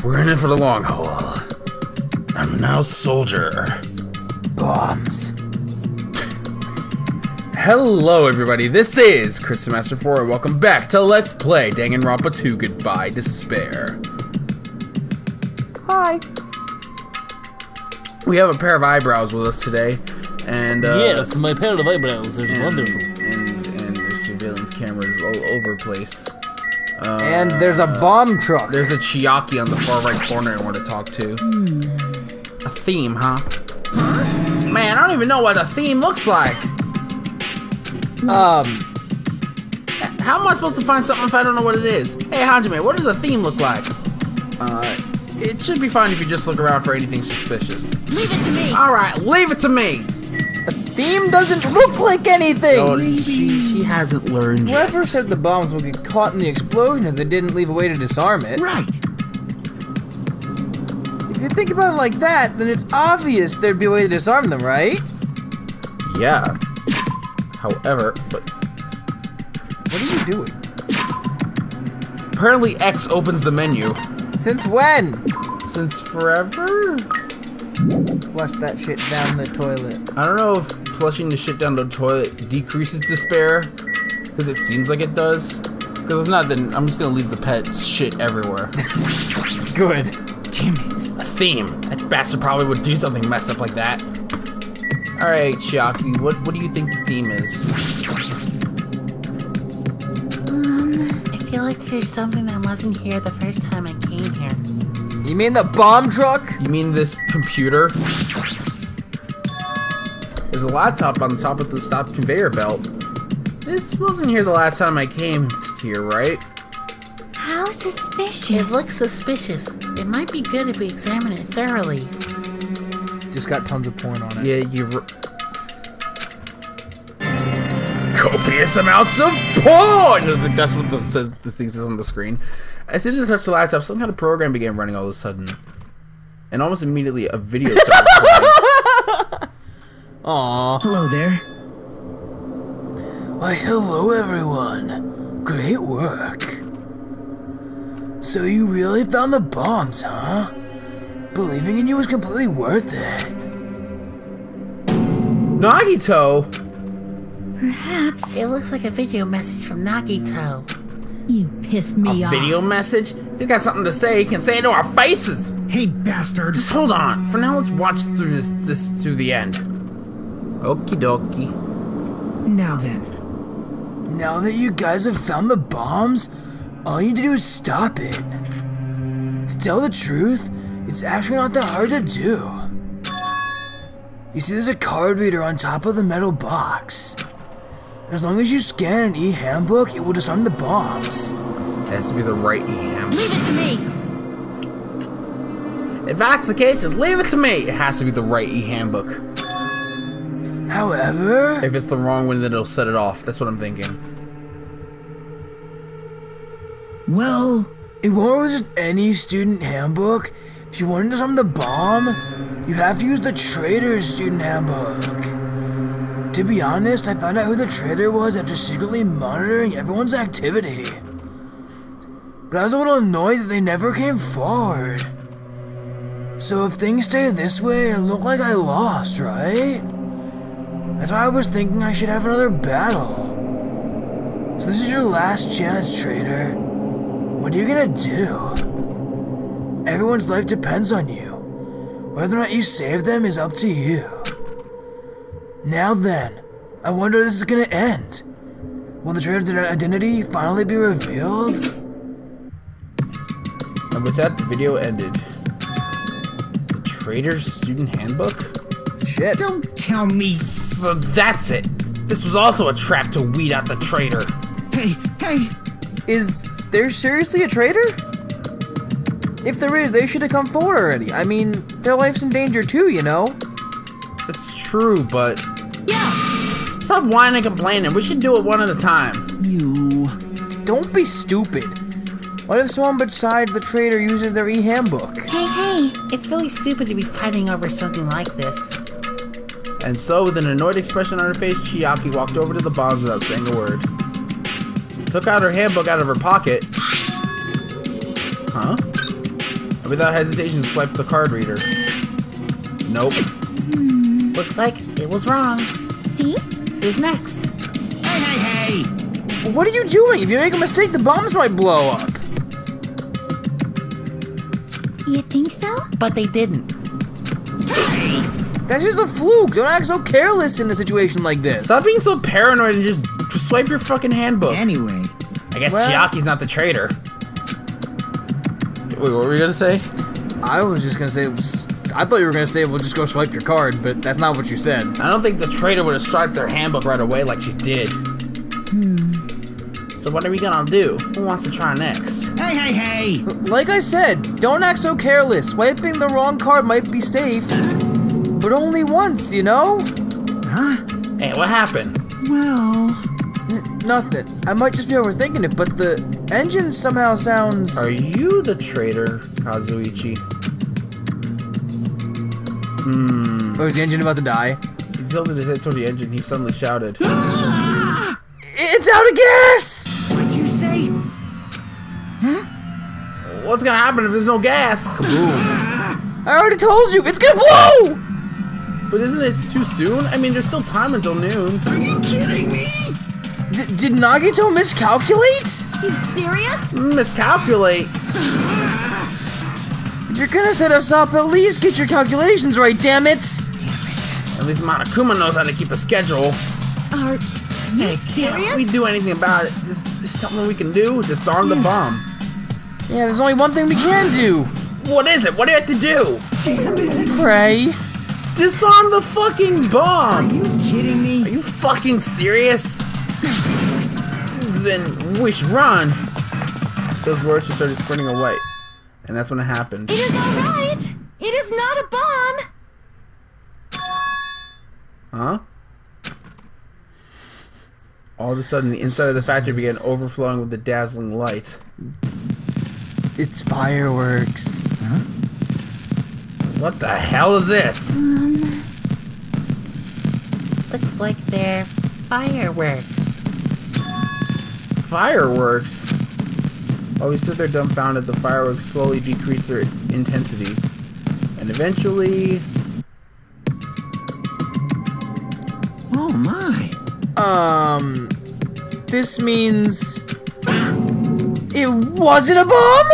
We're in it for the long haul. I'm now soldier. Bombs. Hello everybody, this is Chris Master 4 and welcome back to Let's Play DanganRonpa 2 Goodbye Despair. Hi. We have a pair of eyebrows with us today, and yes, my pair of eyebrows are wonderful. And the surveillance camera is all over the place. And there's a bomb truck. There's a Chiaki on the far right corner I want to talk to. A theme, huh? Man, I don't even know what a theme looks like. How am I supposed to find something if I don't know what it is? Hey, Hajime, what does a theme look like? It should be fine if you just look around for anything suspicious. Leave it to me. Alright, leave it to me. A theme doesn't look like anything. Oh, she hasn't learned yet. Whoever said the bombs would get caught in the explosion if they didn't leave a way to disarm it. Right. If you think about it like that, then it's obvious there'd be a way to disarm them, right? Yeah. However, but what are you doing? Apparently X opens the menu. Since when? Since forever? Flush that shit down the toilet. I don't know if flushing the shit down the toilet decreases despair, because it seems like it does. Because if not, then I'm just gonna leave the pet shit everywhere. Good. Damn it. A theme. That bastard probably would do something messed up like that. Alright, Chiaki, what do you think the theme is? I feel like there's something that wasn't here the first time I came here. You mean the bomb truck? You mean this computer? There's a laptop on the top of the stop conveyor belt. This wasn't here the last time I came here, right? How suspicious. It looks suspicious. It might be good if we examine it thoroughly. It's just got tons of porn on it. Yeah, copious amounts of porn! That's what the thing says on the screen. As soon as I touched the laptop, some kind of program began running all of a sudden. And almost immediately, a video started playing. Aww. Hello there. Why, hello everyone. Great work. So you really found the bombs, huh? Believing in you was completely worth it. Nagito! Perhaps. It looks like a video message from Nagito. You pissed me off. A video message? If he's got something to say, he can say it to our faces! Hey, bastard. Just hold on. For now, let's watch through this to the end. Okie dokie. Now then. Now that you guys have found the bombs, all you need to do is stop it. To tell the truth, it's actually not that hard to do. You see there's a card reader on top of the metal box. As long as you scan an e-handbook, it will disarm the bombs. It has to be the right e-handbook. Leave it to me. If that's the case, just leave it to me. It has to be the right e-handbook. However, If it's the wrong one, then it'll set it off. That's what I'm thinking. well, it won't work with just any student handbook. If you want to disarm the bomb, you have to use the trader's student handbook. To be honest, I found out who the trader was after secretly monitoring everyone's activity. But I was a little annoyed that they never came forward. So if things stay this way, it'll look like I lost, right? That's why I was thinking I should have another battle. So this is your last chance, trader. What are you gonna do? Everyone's life depends on you. Whether or not you save them is up to you. Now then, I wonder how this is gonna end. Will the trader's identity finally be revealed? And with that, the video ended. The trader's student handbook? Shit. Don't tell me. So that's it. This was also a trap to weed out the traitor. Hey. Is there seriously a traitor? If there is, they should have come forward already. I mean, their life's in danger too, you know? That's true, but... Yeah. Stop whining and complaining. We should do it one at a time. You. Don't be stupid. What if someone besides the traitor uses their e-handbook? Hey. It's really stupid to be fighting over something like this. And so, with an annoyed expression on her face, Chiaki walked over to the bombs without saying a word. Took out her handbook out of her pocket. Huh? And without hesitation, swipe the card reader. Nope. Looks like it was wrong. See? Who's next? Hey! What are you doing? If you make a mistake, the bombs might blow up. You think so? But they didn't. That's just a fluke. Don't act so careless in a situation like this. Stop being so paranoid and just swipe your fucking handbook. Anyway. I guess Well- Chiaki's not the traitor. Wait, what were you gonna say? I was just gonna say, I thought you were gonna say, well, just go swipe your card, but that's not what you said. I don't think the traitor would have swiped their handbook right away like she did. So what are we gonna do? Who wants to try next? Hey! Like I said, don't act so careless. Swiping the wrong card might be safe, but only once, you know? Hey, what happened? Well... Nothing. I might just be overthinking it, but the engine somehow sounds... Are you the traitor, Kazuichi? Oh, is the engine about to die? He tilted his head toward the engine. He suddenly shouted. It's out of gas! What'd you say? What's gonna happen if there's no gas? I already told you, it's gonna blow! But isn't it too soon? I mean, there's still time until noon. Are you kidding me? Did Nagito miscalculate? You serious? Miscalculate? If you're gonna set us up, at least get your calculations right, damn it! At least Monokuma knows how to keep a schedule. Are you Can't serious? we do anything about it? There's something we can do. Disarm the bomb. Yeah, there's only one thing we can do. What is it? What do you have to do? Pray. Disarm the fucking bomb! Are you kidding me? Are you fucking serious? Then we should run. Those words just started sprinting away. And that's when it happened. It is all right. It is not a bomb. Huh? All of a sudden, the inside of the factory began overflowing with the dazzling light. It's fireworks. What the hell is this? Looks like they're fireworks. Fireworks? While we stood there dumbfounded, the fireworks slowly decreased their intensity. And eventually... Oh my. This means... It wasn't a bomb?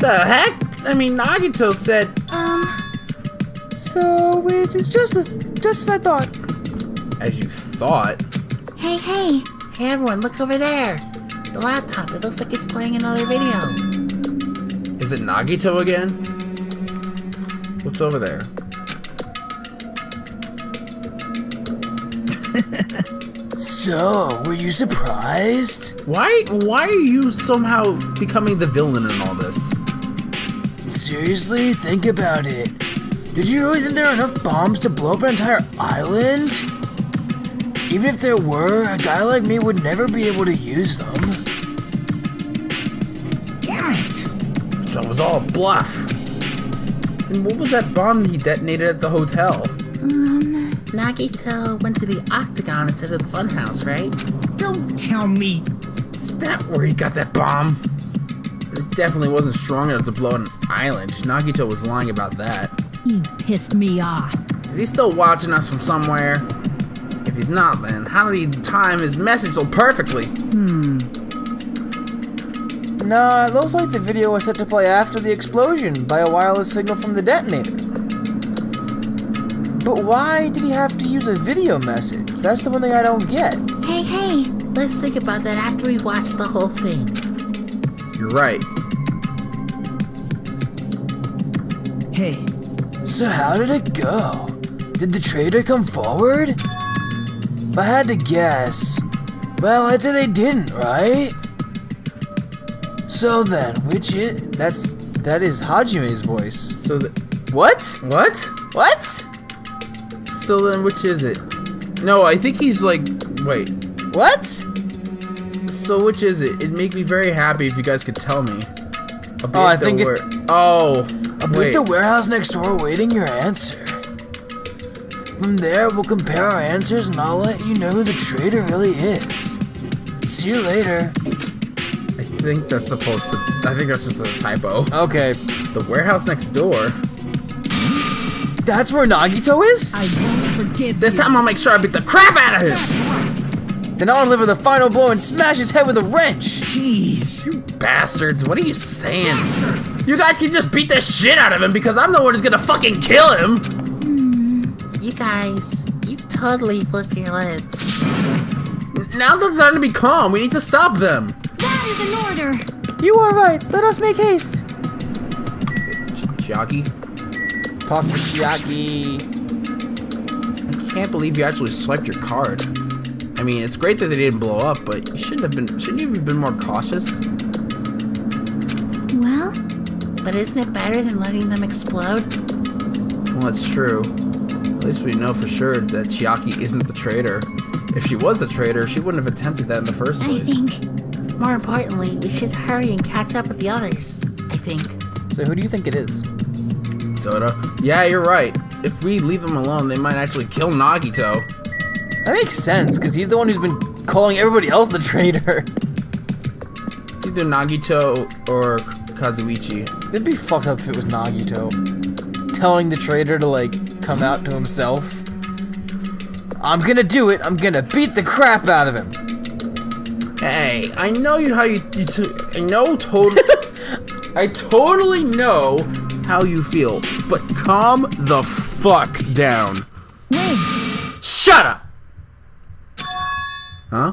The heck? I mean, Nagito said... So, it is just as I thought. As you thought. Hey. Hey everyone, look over there. The laptop, it looks like it's playing another video. Is it Nagito again? What's over there? So, were you surprised? Why are you somehow becoming the villain in all this? Seriously, think about it. Did you really think there were enough bombs to blow up an entire island? Even if there were, a guy like me would never be able to use them. Damn it! So it was all a bluff. And what was that bomb he detonated at the hotel? Nagito went to the Octagon instead of the Funhouse, right? Don't tell me. Is that where he got that bomb? It definitely wasn't strong enough to blow an island. Nagito was lying about that. You pissed me off. Is he still watching us from somewhere? If he's not, then how did he time his message so perfectly? Nah, it looks like the video was set to play after the explosion by a wireless signal from the detonator. But why did he have to use a video message? That's the one thing I don't get. Hey. Let's think about that after we watch the whole thing. You're right. Hey. So how did it go? Did the traitor come forward? If I had to guess, well, I'd say they didn't, right? So then, which is... That is Hajime's voice. So What? what? What? So then which is it? No, I think he's like, wait. What? So which is it? It'd make me very happy if you guys could tell me. Oh, I think it's... Oh, I'll be at the warehouse next door waiting your answer. From there, we'll compare our answers and I'll let you know who the traitor really is. See you later. I think that's supposed to... I think that's just a typo. Okay. The warehouse next door. That's where Nagito is? I won't forgive This you. time I'll make sure I beat the crap out of him! Then I'll deliver the final blow and smash his head with a wrench. Jeez, you bastards, what are you saying? You guys can just beat the shit out of him because I'm the one who's gonna fucking kill him! You guys, you've totally flipped your lids. Now's the time to be calm, we need to stop them! That is an order. You are right. Let us make haste. Chiaki? Talk to Chiaki. I can't believe you actually swiped your card. I mean, it's great that they didn't blow up, but you shouldn't you have been more cautious? Well, But isn't it better than letting them explode? Well, that's true. At least we know for sure that Chiaki isn't the traitor. If she was the traitor, she wouldn't have attempted that in the first I place. think. More importantly, we should hurry and catch up with the others, I think. So who do you think it is? Soda? Yeah, you're right. If we leave them alone, they might actually kill Nagito. That makes sense, because he's the one who's been calling everybody else the traitor. It's either Nagito or Kazuichi. It'd be fucked up if it was Nagito. Telling the traitor to, like, come out to himself. I'm gonna do it. I'm gonna beat the crap out of him. Hey, I know I know totally... I totally know how you feel, but calm the fuck down. Wait. Shut up! Huh?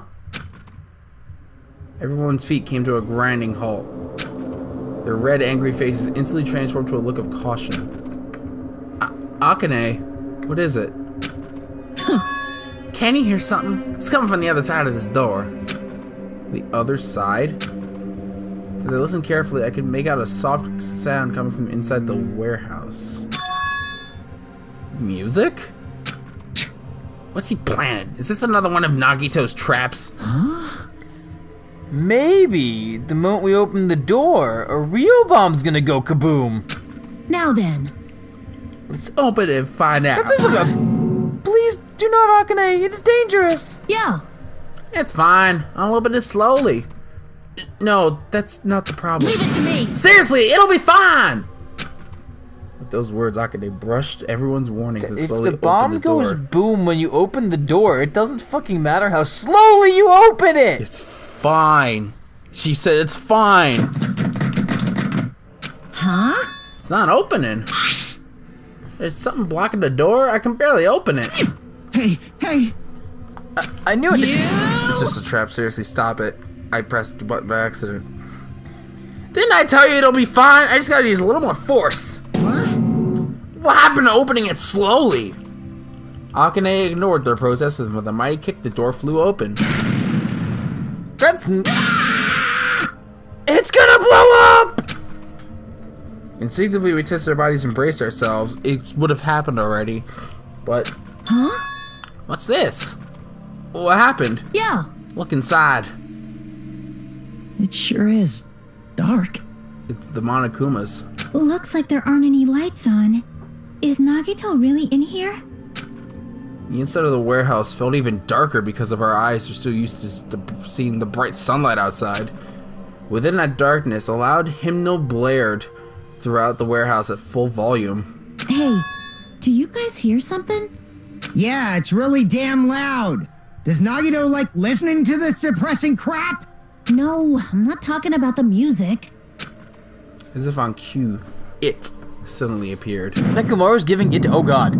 Everyone's feet came to a grinding halt. Their red, angry faces instantly transformed to a look of caution. Akane, what is it? Can you hear something? It's coming from the other side of this door. The other side? As I listened carefully, I could make out a soft sound coming from inside the warehouse. Music? What's he planning? Is this another one of Nagito's traps? Maybe the moment we open the door, a real bomb's gonna go kaboom. Now then. Let's open it and find out. That seems like a... Please do not, Akane. It is dangerous. Yeah. It's fine. I'll open it slowly. No, that's not the problem. Leave it to me. Seriously, it'll be fine! With those words, Akane brushed everyone's warnings and If slowly the bomb opened the goes door. boom when you open the door, it doesn't fucking matter how slowly you open it. It's fine. She said it's fine. Huh? It's not opening. There's something blocking the door. I can barely open it. Hey! I knew it. It's just a trap. Seriously, stop it. I pressed the button by accident. Didn't I tell you it'll be fine? I just gotta use a little more force. What? What happened to opening it slowly? Akane ignored their protest, and with a mighty kick, the door flew open. That's... It's gonna blow up! Instinctively, we tested our bodies and braced ourselves. It would have happened already. But... Huh? What's this? What happened? Yeah. Look inside. It sure is dark. It's the Monokumas. Looks like there aren't any lights on. Is Nagito really in here? The inside of the warehouse felt even darker because of our eyes are still used to seeing the bright sunlight outside. Within that darkness, a loud hymnal blared throughout the warehouse at full volume. Hey, do you guys hear something? Yeah, it's really damn loud. Does Nagito like listening to this depressing crap? No, I'm not talking about the music. As if on cue, it suddenly appeared. Nekomaru's giving it... Oh god.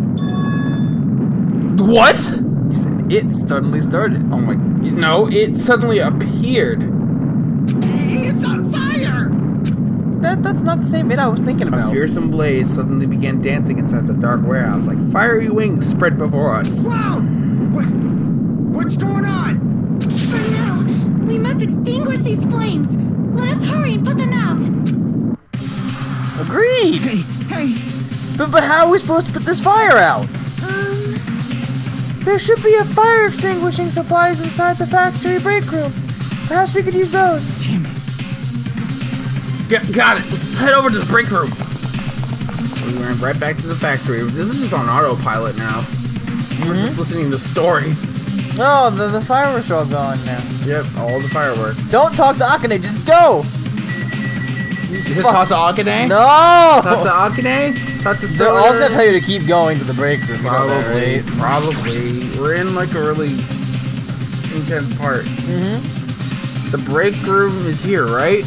What? You said it suddenly started. Oh my... No, it suddenly appeared. It's on fire! That's not the same it I was thinking A about. fearsome blaze suddenly began dancing inside the dark warehouse like fiery wings spread before us. Wow! What's going on? For now, we must extinguish these flames. Let us hurry and put them out. Agreed! Hey! But how are we supposed to put this fire out? There should be a fire extinguishing supplies inside the factory break room. Perhaps we could use those. Damn it. Got it. Let's head over to the break room. We went right back to the factory. This is just on autopilot now. We're just listening to the story. No, the fireworks are all gone now. Yep, all the fireworks. Don't talk to Akane, just go! You said talk to Akane? No! Talk to Akane? Talk to They're Soda? all gonna tell you to keep going to the break room. You know that, Probably, right? probably. We're in like a really intense part. The break room is here, right?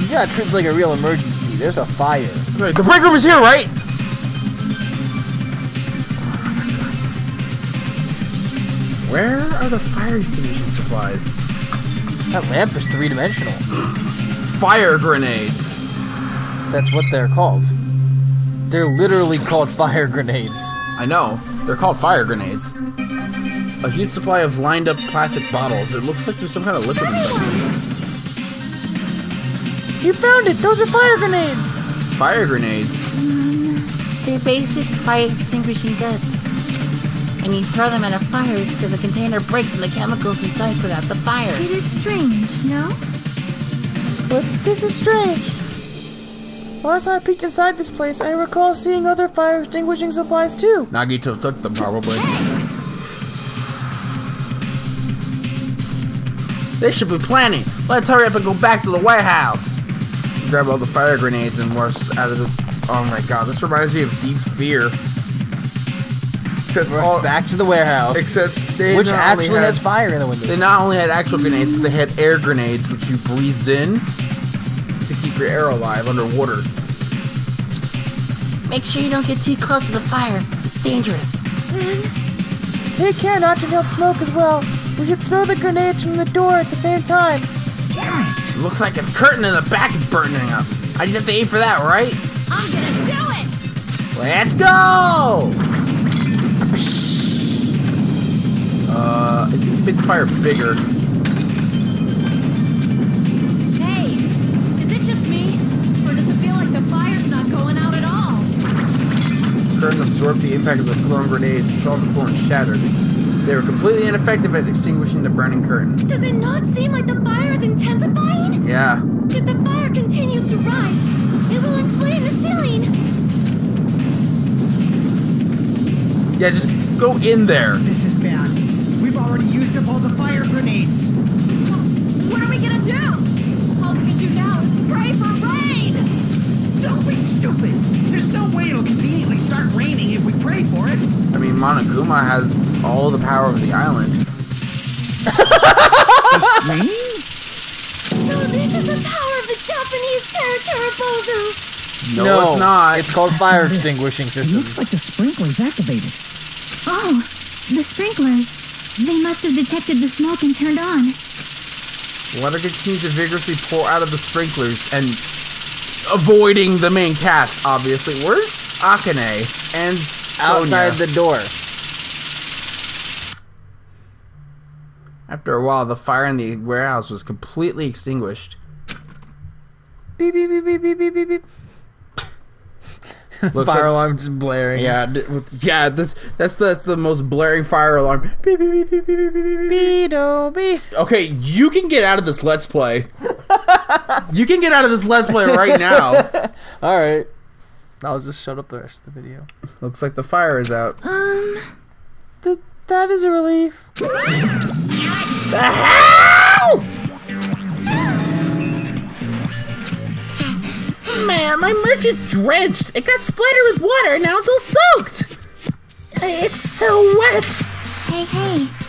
You gotta treat it like a real emergency. There's a fire. Sorry, the break room is here, right? Where are the fire extinguishing supplies? That lamp is three-dimensional. Fire grenades. That's what they're called. They're literally called fire grenades. I know. They're called fire grenades. A huge supply of lined up plastic bottles. It looks like there's some kind of liquid inside. You found it! Those are fire grenades! Fire grenades? They're basic fire extinguishing guts. And you throw them in a fire till the container breaks and the chemicals inside put out the fire. It is strange, no? But this is strange. Last time I peeked inside this place, I recall seeing other fire extinguishing supplies too. Nagito took them, probably. They should be planning. Let's hurry up and go back to the warehouse. Grab all the fire grenades and more out of the... Oh my god, this reminds me of Deep Fear. Except Rushed back to the warehouse. Except they which not actually only had, has fire in the window. They not only had actual grenades, but they had air grenades, which you breathed in to keep your air alive underwater. Make sure you don't get too close to the fire. It's dangerous. Take care not to inhale the smoke as well. We should throw the grenades from the door at the same time. Damn it! Looks like a curtain in the back is burning up. I just have to aim for that, right? I'm gonna do it! Let's go! If you make the fire bigger. Hey, is it just me? Or does it feel like the fire's not going out at all? The curtain absorbed the impact of the thrown grenades and fell on the floor and shattered. They were completely ineffective at extinguishing the burning curtain. Does it not seem like the fire's intensifying? Yeah. If the fire continues to rise, it will inflame the ceiling. Yeah, just go in there. This is bad. We've already used up all the fire grenades. What are we gonna do? All we can do now is pray for rain! Don't be stupid. There's no way it'll conveniently start raining if we pray for it. I mean, Monokuma has all the power of the island. So this is the power of the Japanese Terra No, it's not. It's called fire extinguishing It systems. looks like the sprinkler's activated. Oh, the sprinklers. They must have detected the smoke and turned on. Water continues to vigorously pour out of the sprinklers and avoiding the main cast, obviously. Where's Akane and Sonya? Outside the door. After a while, the fire in the warehouse was completely extinguished. Beep, beep, beep, beep, beep, beep, beep, beep. Looks Fire like- alarm just blaring. Yeah, that's the most blaring fire alarm. Beep, beep, beep, beep, beep, beep, beep, beep. Beep-do, beep. Okay, you can get out of this Let's Play. You can get out of this Let's Play right now. Alright. I'll just shut up the rest of the video. Looks like the fire is out. That is a relief. The hell? Man, my merch is drenched. It got splattered with water, and now it's all soaked. It's so wet.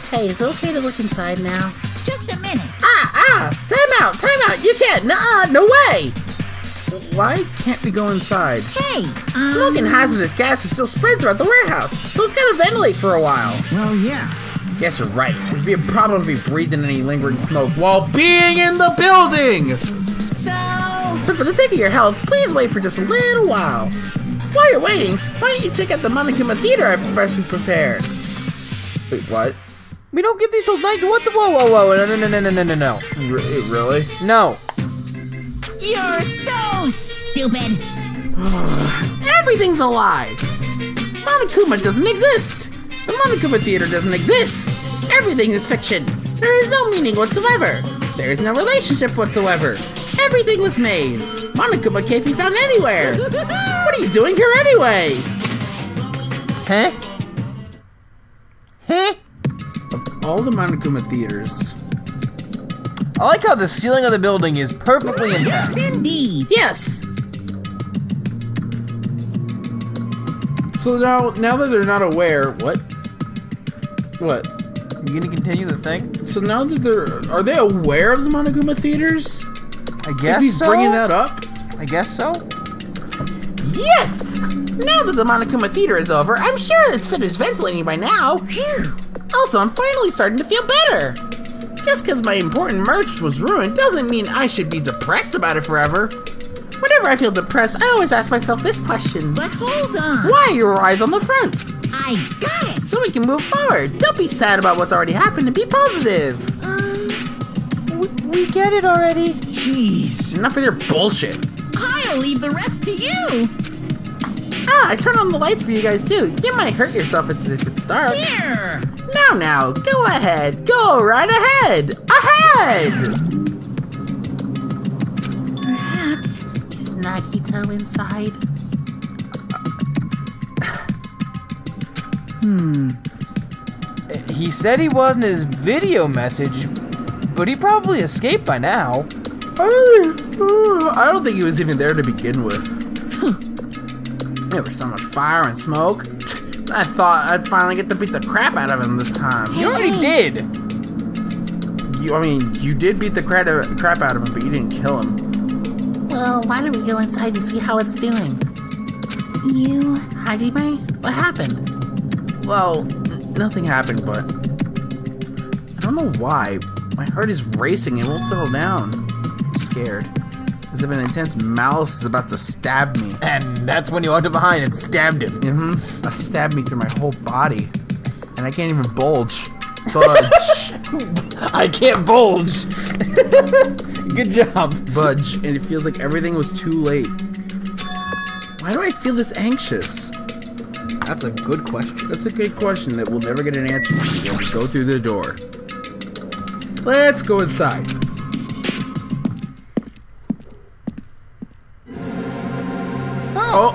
Hey, it's okay to look inside now. Just a minute. Time out. You can't. Nuh-uh, no way. Why can't we go inside? Hey, Smoke and hazardous gas is still spread throughout the warehouse, so it's gotta ventilate for a while. Well, yeah. Guess you're right. It would be a problem if we breathed in any lingering smoke while being in the building. So for the sake of your health, please wait for just a little while. While you're waiting, why don't you check out the Monokuma Theater I've freshly prepared? Wait, what? We don't get these till night. What the? Whoa. No. Really? No. you're so stupid. Everything's a lie. Monokuma doesn't exist. The Monokuma Theater doesn't exist. Everything is fiction. There is no meaning whatsoever. There is no relationship whatsoever. Everything was made. Monokuma can't be found anywhere. What are you doing here anyway? Huh? all the Monokuma theaters. I like how the ceiling of the building is perfectly intact. Yes, indeed. Yes! So now that they're not aware, what? You gonna continue the thing? So now that are they aware of the Monokuma theaters? I guess If he's so. bringing that up? I guess so. Yes! Now that the Monokuma Theater is over, I'm sure it's finished ventilating by now. Phew. Also, I'm finally starting to feel better. Just because my important merch was ruined doesn't mean I should be depressed about it forever. Whenever I feel depressed, I always ask myself this question. But hold on. Why are your eyes on the front? I got it. So we can move forward. Don't be sad about what's already happened and be positive. We get it already. Jeez. Enough with your bullshit. I'll leave the rest to you. Ah, I turned on the lights for you guys too. You might hurt yourself if it's dark. Here. Now, go ahead. Go right ahead. Ahead! Perhaps. Is Nagito inside? He said he wasn't his video message, but he probably escaped by now. I don't think he was even there to begin with. There was so much fire and smoke. I thought I'd finally get to beat the crap out of him this time. You already did. You did beat the crap out of him, but you didn't kill him. Well, why don't we go inside and see how it's doing? You. Hajime, what happened? Well, nothing happened, but I don't know why. My heart is racing and won't settle down. I'm scared. As if an intense malice is about to stab me. And that's when you walked up behind and stabbed him. Mm-hmm. Stabbed me through my whole body. And I can't even bulge. Budge. I can't bulge. Good job. Budge. And it feels like everything was too late. Why do I feel this anxious? That's a good question. That's a good question that we'll never get an answer to when we go through the door. Let's go inside. Oh!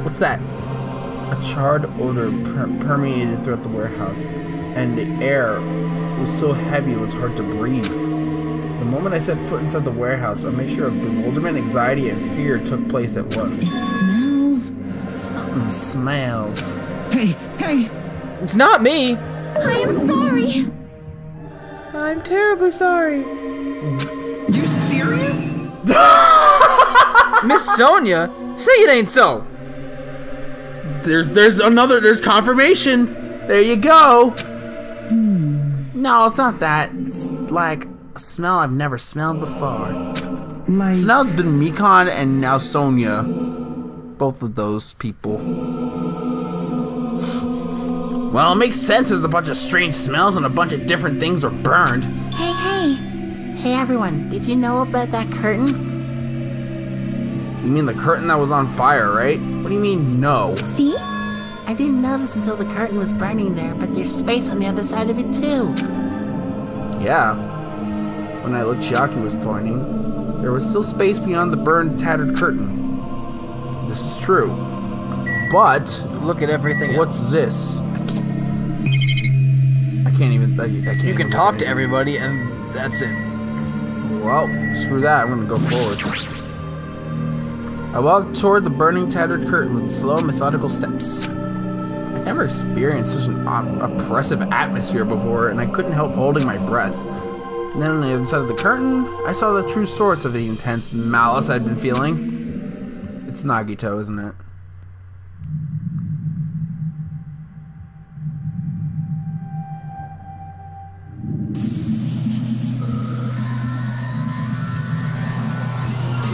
What's that? A charred odor permeated throughout the warehouse, and the air was so heavy it was hard to breathe. The moment I set foot inside the warehouse, a mixture of bewilderment, anxiety, and fear took place at once. Smells. Something smells. Hey! It's not me. I am sorry. I'm terribly sorry. You serious? Miss Sonia, say it ain't so. There's confirmation. There you go. No, it's not that. It's like a smell I've never smelled before. Like... So now it's been Mikon and now Sonia. Both of those people. Well, it makes sense. There's a bunch of strange smells and a bunch of different things were burned. Hey. Hey everyone, did you know about that curtain? You mean the curtain that was on fire, right? What do you mean, no? See? I didn't notice until the curtain was burning there, but there's space on the other side of it too. Yeah. When I looked, Chiaki was pointing. There was still space beyond the burned, tattered curtain. This is true. But Look at everything. what's this? I can't even. You can talk to everybody, and that's it. Well, screw that. I'm gonna go forward. I walked toward the burning, tattered curtain with slow, methodical steps. I've never experienced such an oppressive atmosphere before, and I couldn't help holding my breath. And then on the other side of the curtain, I saw the true source of the intense malice I'd been feeling. It's Nagito, isn't it?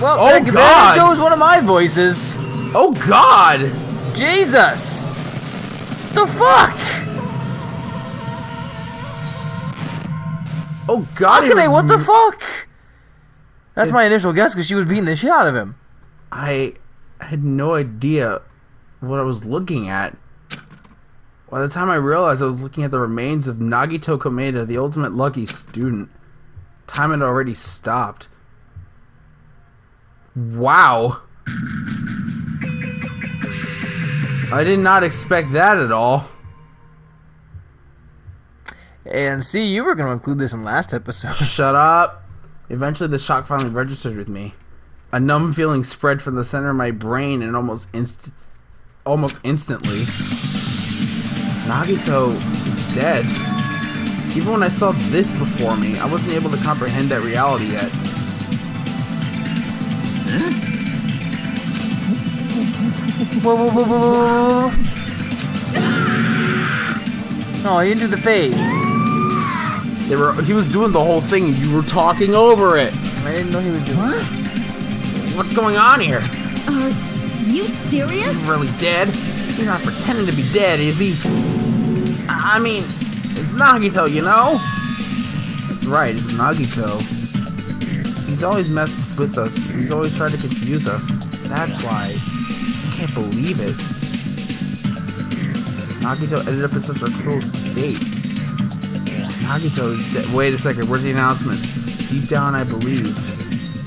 Well, Oh, there God. goes one of my voices. Oh God! Jesus! The fuck? Oh God! it Akane, was what the m- fuck? That's my initial guess because she was beating the shit out of him. I had no idea what I was looking at. By the time I realized I was looking at the remains of Nagito Komeda, the ultimate lucky student, time had already stopped. Wow. I did not expect that at all. And see, you were going to include this in last episode. Shut up. Eventually, the shock finally registered with me. A numb feeling spread from the center of my brain, and almost instantly, Nagito is dead. Even when I saw this before me, I wasn't able to comprehend that reality yet. Whoa, whoa, whoa, whoa, whoa. No, he didn't do the face. He was doing the whole thing, and you were talking over it. I didn't know he was doing it. What's going on here? Are you serious? He's really dead? He's not pretending to be dead, is he? I mean, it's Nagito, you know? That's right, it's Nagito. He's always messed with us. He's always tried to confuse us. That's why. I can't believe it. Nagito ended up in such a cruel state. Nagito is dead. Wait a second, where's the announcement? Deep down, I believed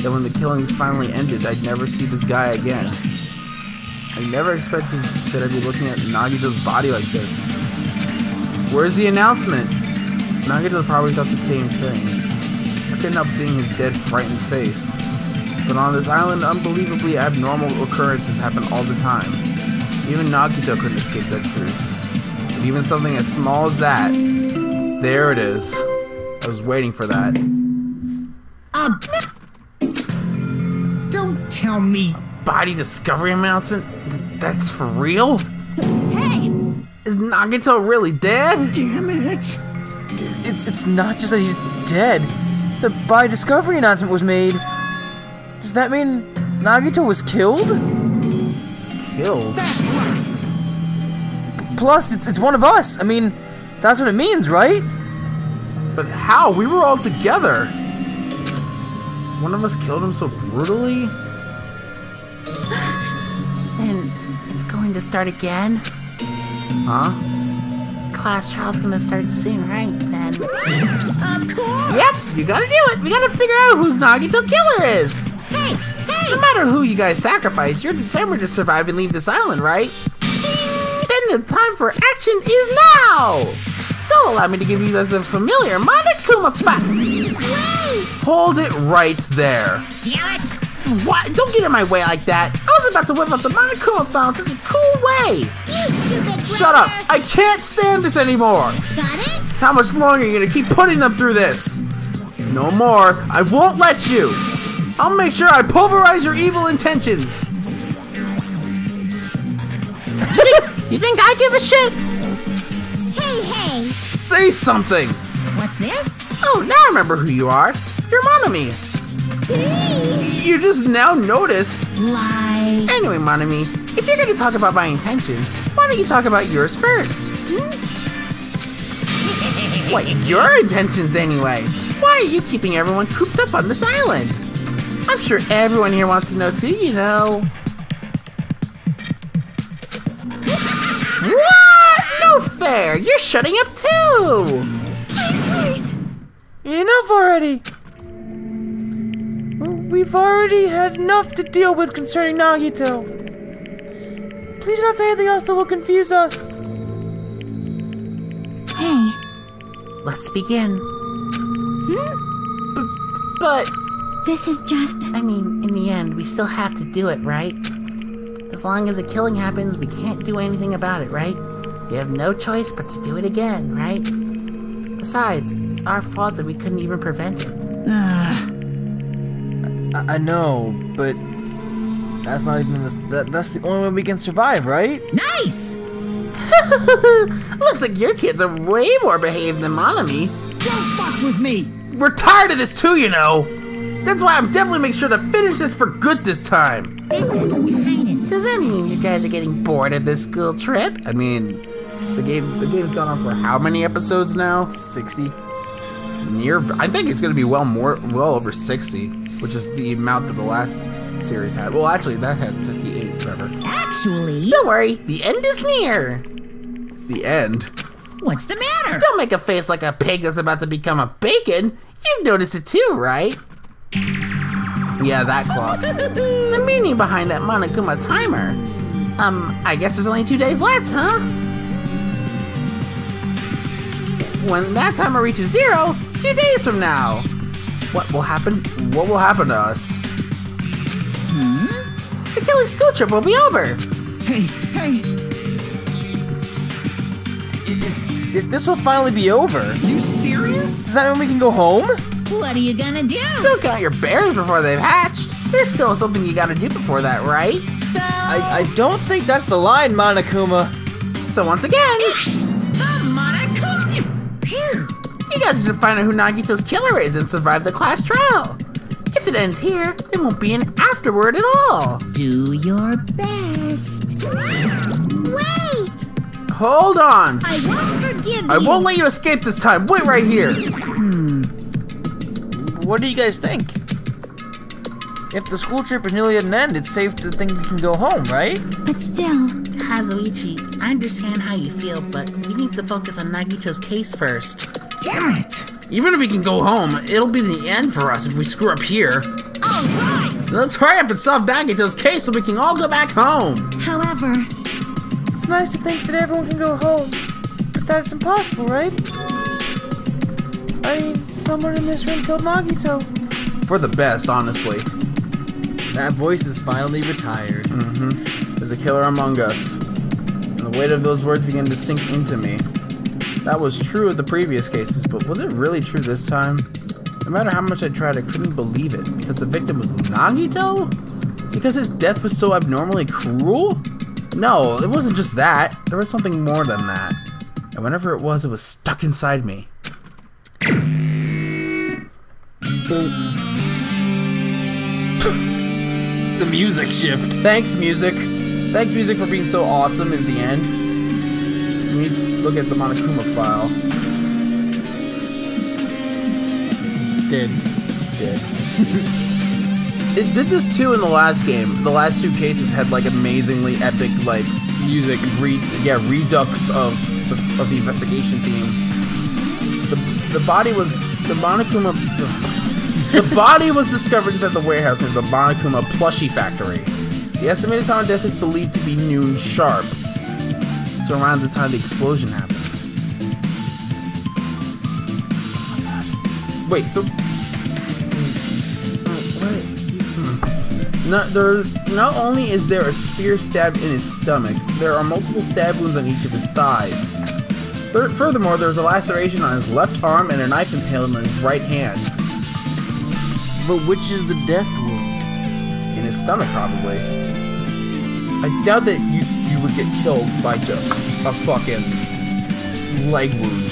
that when the killings finally ended, I'd never see this guy again. I never expected that I'd be looking at Nagito's body like this. Where's the announcement? Nagito probably thought the same thing. I couldn't help seeing his dead, frightened face. But on this island, unbelievably abnormal occurrences happen all the time. Even Nagito couldn't escape that truth. But even something as small as that, there it is. I was waiting for that. Don't tell me. Body discovery announcement? That's for real? Hey! Is Nagito really dead? Damn it. It's not just that he's dead. The body discovery announcement was made. Does that mean Nagito was killed? Killed? That's right. Plus, it's one of us. I mean, that's what it means, right? But how? We were all together. One of us killed him so brutally? And it's going to start again? Huh? Class trial's gonna start soon, right? Then. Of course! Yep, you gotta do it. We gotta figure out who's Nagito killer is. Hey! Hey! No matter who you guys sacrifice, you're determined to survive and leave this island, right? Then the time for action is now! So allow me to give you guys the familiar Monokuma fight. Hold it right there. Damn it! What? Don't get in my way like that. I was about to whip up the Monokuma found in such a cool way. You stupid Shut up! I can't stand this anymore! Got it? How much longer are you gonna keep putting them through this? No more. I won't let you. I'll make sure I pulverize your evil intentions. You think I give a shit? Hey, hey! Say something. What's this? Oh, now I remember who you are. You're Monami. You just now noticed. Lie. Anyway, Monami, if you're gonna talk about my intentions, why don't you talk about yours first? What, your intentions anyway? Why are you keeping everyone cooped up on this island? I'm sure everyone here wants to know too, you know. What? No fair! You're shutting up too! Wait! Enough already! We've already had enough to deal with concerning Nagito. Please do not say anything else that will confuse us. Hey, Let's begin. But, this is just... I mean, in the end, we still have to do it, right? As long as a killing happens, we can't do anything about it, right? We have no choice but to do it again, right? Besides, it's our fault that we couldn't even prevent it. I know, but that's not even that's the only way we can survive, right? Nice! Looks like your kids are way more behaved than Monami. Don't fuck with me. We're tired of this too, you know. That's why I'm definitely make sure to finish this for good this time. This is kind of... Does that mean you guys are getting bored of this school trip? I mean, the game's gone on for how many episodes now? 60. I think it's gonna be well over 60, which is the amount that the last series had. Well, actually, that had 58. Whatever. Actually... Don't worry, the end is near. The end. What's the matter? Don't make a face like a pig that's about to become a bacon. You noticed it too, right? Yeah, that clock. The meaning behind that Monokuma timer. I guess there's only 2 days left, huh? when that timer reaches 0, 2 days from now. What will happen? What will happen to us? The killing school trip will be over. Hey, If this will finally be over, you serious? does that mean we can go home? What are you gonna do? Don't count your bears before they've hatched. There's still something you gotta do before that, right? So, I don't think that's the line, Monokuma. So once again, the Monokuma. Here. you guys need to find out who Nagito's killer is and survive the class trial. If it ends here, there won't be an afterward at all. Do your best. Wait! Hold on. I won't forgive you. I won't let you escape this time. Wait right here. What do you guys think? If the school trip is nearly at an end, it's safe to think we can go home, right? But still, Kazuichi, I understand how you feel, but we need to focus on Nagito's case first. Damn it. Even if we can go home, it'll be the end for us if we screw up here. all right. Let's hurry up and solve Nagito's case so we can all go back home. However, It's nice to think that everyone can go home, but that's impossible, right? I mean, someone in this room killed Nagito. For the best, honestly. That voice is finally retired. There's a killer among us. And the weight of those words began to sink into me. That was true of the previous cases, but was it really true this time? No matter how much I tried, I couldn't believe it. Because the victim was Nagito? Because his death was so abnormally cruel? No, it wasn't just that. There was something more than that. And whenever it was stuck inside me. The music shift. Thanks, music. Thanks, music, for being so awesome in the end. We need to look at the Monokuma file. Dead. It did this too in the last game. The last two cases had like amazingly epic like music, redux of the investigation theme. The body was the Monokuma. The body was discovered inside the warehouse near the Monokuma plushie factory. The estimated time of death is believed to be noon sharp, so around the time the explosion happened. Wait, so not only is there a spear stabbed in his stomach, there are multiple stab wounds on each of his thighs. Furthermore, there is a laceration on his left arm and a knife impaled on his right hand. But which is the death wound? In his stomach, probably. I doubt that you would get killed by just a fucking leg wound.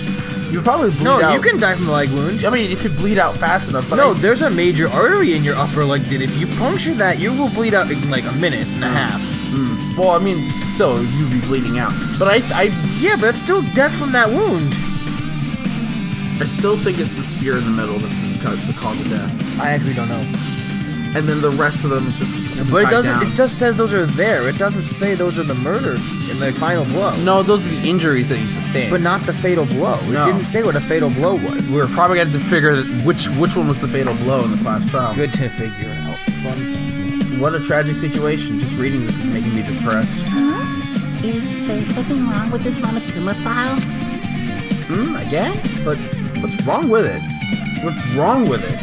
You'd probably bleed out. No, you can die from a leg wound. I mean, if you bleed out fast enough, but No, there's a major artery in your upper leg that if you puncture that, you will bleed out in like a minute and a half. Well, I mean, still, you'd be bleeding out. But Yeah, but that's still death from that wound. I still think it's the spear in the middle that's the cause of death. I actually don't know. And then the rest of them is just But it tied doesn't. down. It just says those are there. It doesn't say those are the murder in the final blow. No, those are the injuries that he sustained. But not the fatal blow. No. It didn't say what a fatal blow was. We're probably going to have to figure that which one was the fatal blow in the class trial. Good to figure out. Fun. What a tragic situation. Just reading this is making me depressed. Is there something wrong with this Monokuma file? Again? But what's wrong with it? What's wrong with it?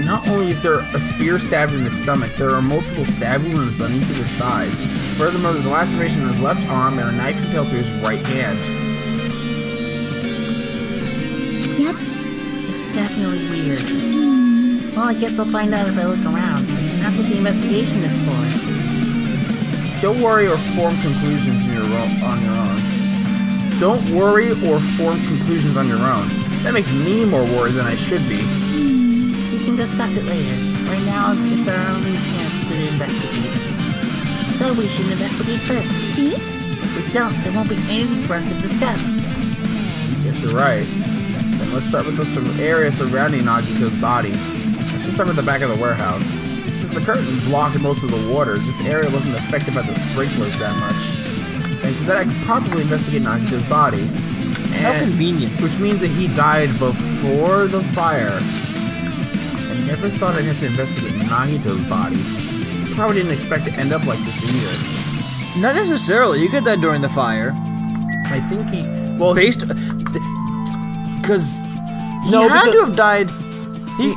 Not only is there a spear stabbed in his stomach, there are multiple stab wounds on each of his thighs. Furthermore, there's a laceration in his left arm and a knife impaled through his right hand. yep. It's definitely weird. Well, I guess I'll find out if I look around. That's what the investigation is for. Don't worry or form conclusions on your own. Don't worry or form conclusions on your own. That makes me more worried than I should be. We can discuss it later. Right now, it's our only chance to investigate. So we should investigate first. See? If we don't, there won't be anything for us to discuss. Yes, you're right. Then let's start with the area surrounding Nagito's body. Let's just start with the back of the warehouse. Since the curtain blocked most of the water, this area wasn't affected by the sprinklers that much. And so that I could probably investigate Nagito's body. How convenient. Which means that he died before the fire. I never thought I'd have to investigate Nagito's body. Probably didn't expect to end up like this either. Not necessarily. You could die during the fire. I think he. Well, Based, because he No, had because- to have died.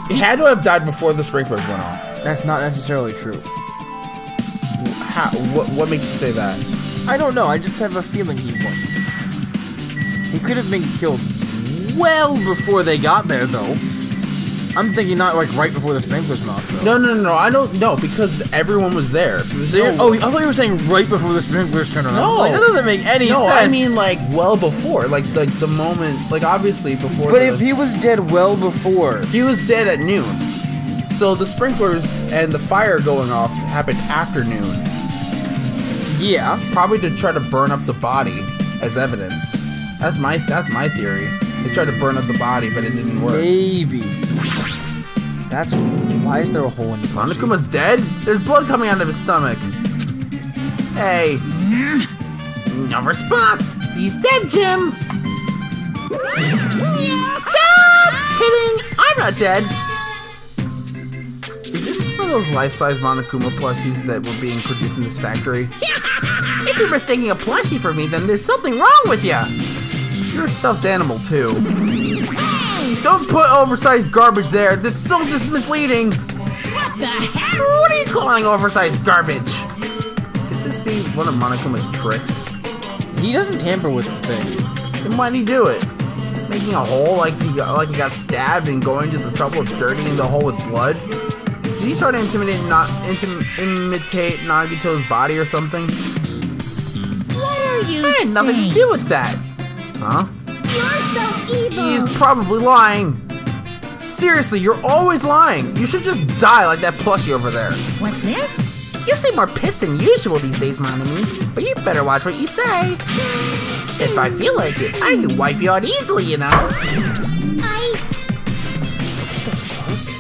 he had to have died before the sprinklers went off. That's not necessarily true. How? What makes you say that? I don't know. I just have a feeling he wasn't. He could have been killed well before they got there, though. I'm thinking not like right before the sprinklers went off, though. No. I don't know because everyone was there. So there's no. Oh, I thought you were saying right before the sprinklers turned on. I was No. like, that doesn't make any No, sense. I mean like well before, like the moment, like obviously before. But if he was dead well before, he was dead at noon, so the sprinklers and the fire going off happened after noon, yeah. probably to try to burn up the body as evidence. That's my theory. They tried to burn up the body, but it didn't work. Maybe. That's why is there a hole in the pussy? Monokuma's dead? There's blood coming out of his stomach. Hey. No response. He's dead, Jim. Just kidding. I'm not dead. Is this one of those life-size Monokuma plushies that were being produced in this factory? If you're mistaking a plushie for me, then there's something wrong with you. You're a stuffed animal, too. Don't put oversized garbage there. That's so just misleading. What the heck? What are you calling oversized garbage? Could this be one of Monokuma's tricks? He doesn't tamper with the thing. Then why did he do it? Making a hole like he got stabbed and going to the trouble of dirtying the hole with blood? Did he try to imitate Nagito's body or something? What are you I had nothing to do with that. Huh? You're so evil. He's probably lying. Seriously, you're always lying. You should just die like that plushie over there. What's this? You seem more pissed than usual these days, Monami. But you better watch what you say. If I feel like it, I can wipe you out easily, you know.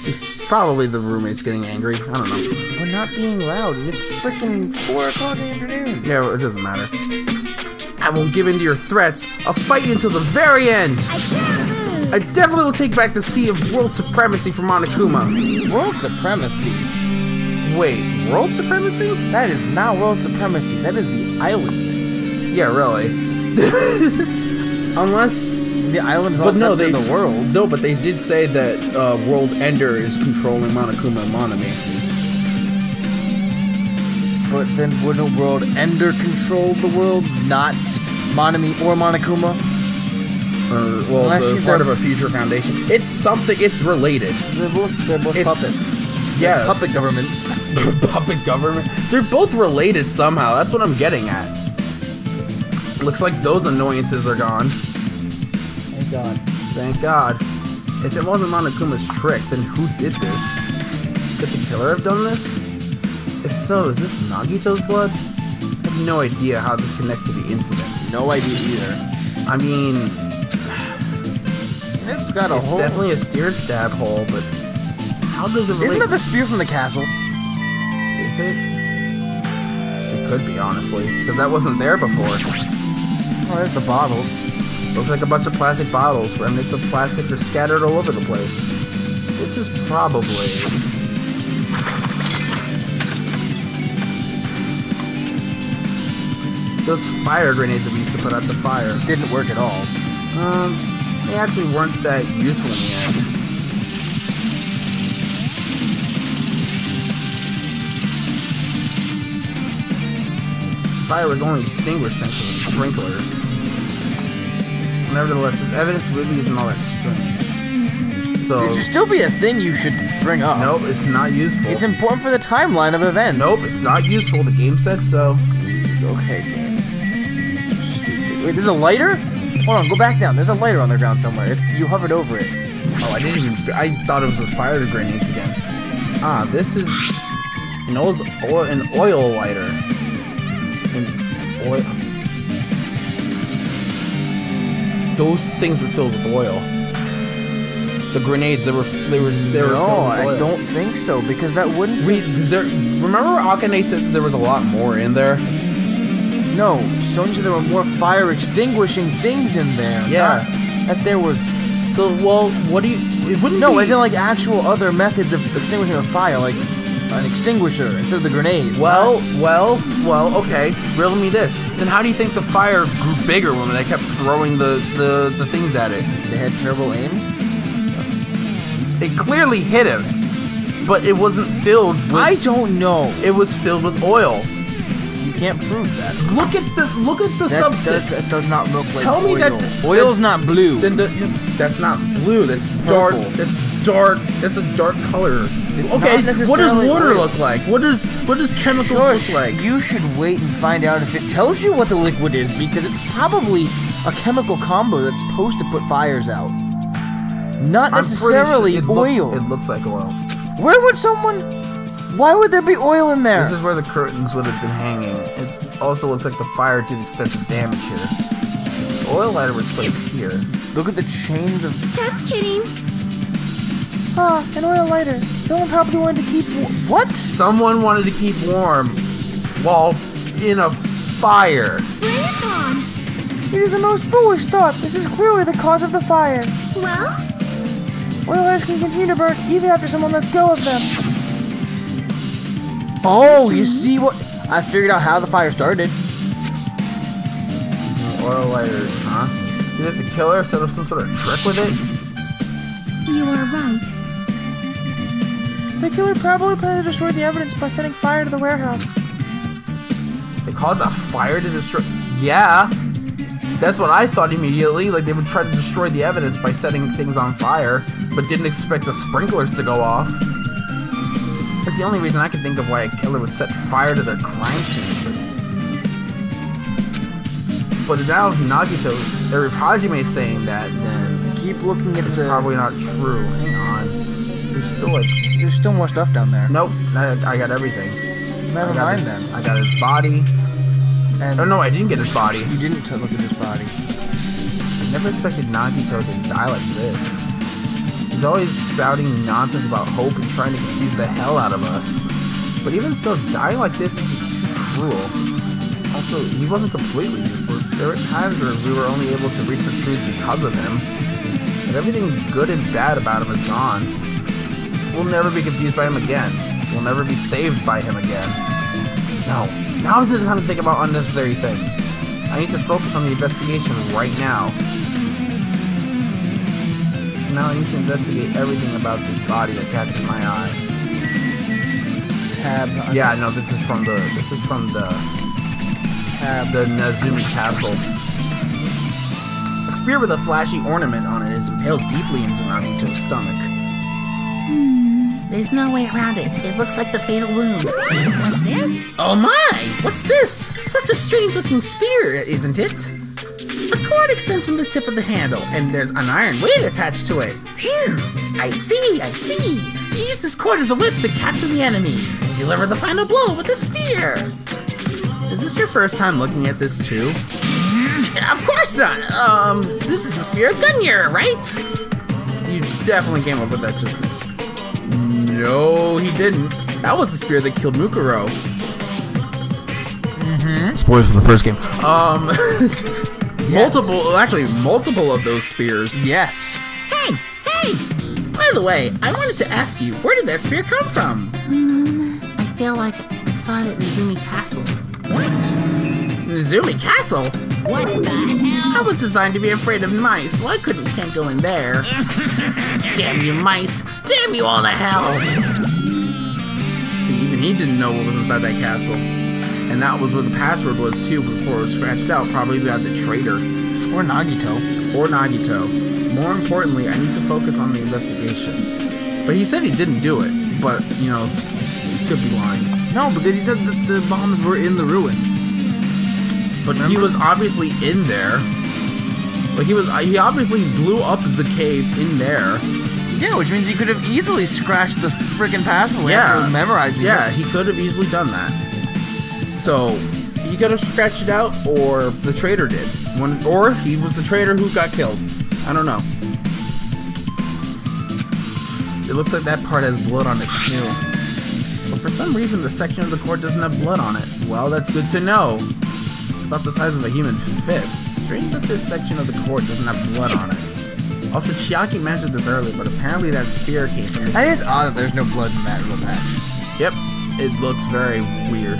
He's probably the roommate's getting angry. I don't know. We're not being loud. It's freaking 4 o'clock in the afternoon. Yeah, well, it doesn't matter. I won't give in to your threats. I'll fight you until the very end. I definitely will take back the Sea of World Supremacy from Monokuma. World supremacy. Wait, World Supremacy? That is not world supremacy. That is the island. Yeah, really. Unless... The island is But no, in the world. No, but they did say that World Ender is controlling Monokuma and Monami. But then wouldn't World Ender control the world, not Monami or Monokuma? Well, Unless they're she's part their- of a future foundation. It's something. It's related. They're both It's- puppets. Yeah, Puppet governments. puppet government. They're both related somehow. That's what I'm getting at. Looks like those annoyances are gone. Thank God. Thank God. If it wasn't Monokuma's trick, then who did this? Could the killer have done this? If so, is this Nagito's blood? I have no idea how this connects to the incident. No idea either. I mean, It's got a it's hole. definitely a steer stab hole, but how does it relate? Isn't that the spear from the castle? Is it? It could be, honestly, because that wasn't there before. Oh, there's the bottles. Looks like a bunch of plastic bottles. Remnants of plastic are scattered all over the place. This is probably... those fire grenades that we used to put out the fire. Didn't work at all. They actually weren't that useful in the end. Fire was only extinguished thanks to the sprinklers. Nevertheless, this evidence really isn't all that strange. So, It should still be a thing you should bring up. nope, it's not useful. It's important for the timeline of events. Nope, it's not useful. The game said so. Okay, Dan. Stupid. Wait, there's a lighter? Hold on, go back down. There's a lighter on the ground somewhere. You hovered over it. Oh, I didn't even. I thought it was the fire grenades again. Ah, this is an oil lighter. An oil. Those things were filled with oil. The grenades, they were No, filled with I oil. don't think so, because that wouldn't... Remember Akane said there was a lot more in there? No, Sonya said there were more fire-extinguishing things in there. Yeah. Not that there was... So, well, what do you... It wouldn't No, be... as in, like, actual other methods of extinguishing a fire, like an extinguisher instead of the grenades. Well, okay. Riddle me this. Then how do you think the fire grew bigger when they kept throwing the things at it? They had terrible aim? It clearly hit him, but it wasn't filled with... I don't know. It was filled with oil. You can't prove that. Look at the substance. That does not look like Tell oil. me that Oil's not blue. Then that's not blue. That's dark. Purple. That's dark. That's a dark color. It's okay. not necessarily What does water oil. look like? What does chemicals Shush, look like? you should wait and find out if it tells you what the liquid is, because it's probably a chemical combo that's supposed to put fires out. Not I'm pretty necessarily sure oil. It looks like oil. Where would someone... Why would there be oil in there? This is where the curtains would have been hanging. It also looks like the fire did extensive damage here. The oil lighter was placed here. Look at the chains of... Just kidding. Ah, an oil lighter. Someone probably wanted to keep... What? Someone wanted to keep warm while in a fire. Bring it on. It is the most foolish thought. This is clearly the cause of the fire. Well, Oil lighters can continue to burn even after someone lets go of them. Oh, you see what... I figured out how the fire started. Oil lighters, huh? Did the killer set up some sort of trick with it? you are right. The killer probably planned to destroy the evidence by setting fire to the warehouse. They caused a fire to destroy... Yeah! That's what I thought immediately. Like, they would try to destroy the evidence by setting things on fire, but didn't expect the sprinklers to go off. That's the only reason I can think of why a killer would set fire to their crime scene. But now Nagito's, or Hajime is saying that, then Keep looking at it's the... probably not true. Hang on. There's still like... There's still more stuff down there. Nope, I got everything. Never mind then. I got his body. And Oh no, I didn't get his body. you didn't look at his body. I never expected Nagito to die like this. He's always spouting nonsense about hope and trying to confuse the hell out of us. But even so, dying like this is just too cruel. Also, he wasn't completely useless. There were times where we were only able to reach the truth because of him. But everything good and bad about him is gone. We'll never be confused by him again. We'll never be saved by him again. No. Now's the time to think about unnecessary things. I need to focus on the investigation right now. Now I need to investigate everything about this body that catches my eye. Yeah, no, this is from the Nazumi Castle. A spear with a flashy ornament on it is impaled deeply into Nagito's stomach. There's no way around it. It looks like the fatal wound. What's this? Oh my! What's this? Such a strange-looking spear, isn't it? A cord extends from the tip of the handle, and there's an iron weight attached to it. Phew! I see. You use this cord as a whip to capture the enemy and deliver the final blow with the spear. Is this your first time looking at this too? Of course not. This is the spear of Gunyer, right? You definitely came up with that just now. No, he didn't. That was the spear that killed Mukuro. Spoilers for the first game. Multiple of those spears. Yes. Hey! By the way, I wanted to ask you, where did that spear come from? I feel like I saw it at Nazumi Castle. Nazumi Castle? What the hell? I was designed to be afraid of mice. Well, can't go in there. Damn you mice! Damn you all to hell! See, even he didn't know what was inside that castle. And that was where the password was too before it was scratched out. Probably by the traitor. Or Nagito. More importantly, I need to focus on the investigation. But he said he didn't do it. But, you know, he could be lying. No, because he said that the bombs were in the ruin. But he was obviously in there. Like he obviously blew up the cave in there. Yeah, which means he could have easily scratched the freaking password after memorizing it. Yeah, he could have easily done that. So, he could have scratched it out, or the traitor did. Or he was the traitor who got killed. I don't know. It looks like that part has blood on it too. But for some reason, the section of the cord doesn't have blood on it. Well, that's good to know. It's about the size of a human fist. Strange that this section of the cord doesn't have blood on it. Also, Chiaki mentioned this earlier, but apparently that spear came from... That is odd that there's no blood in that little patch. Yep, it looks very weird.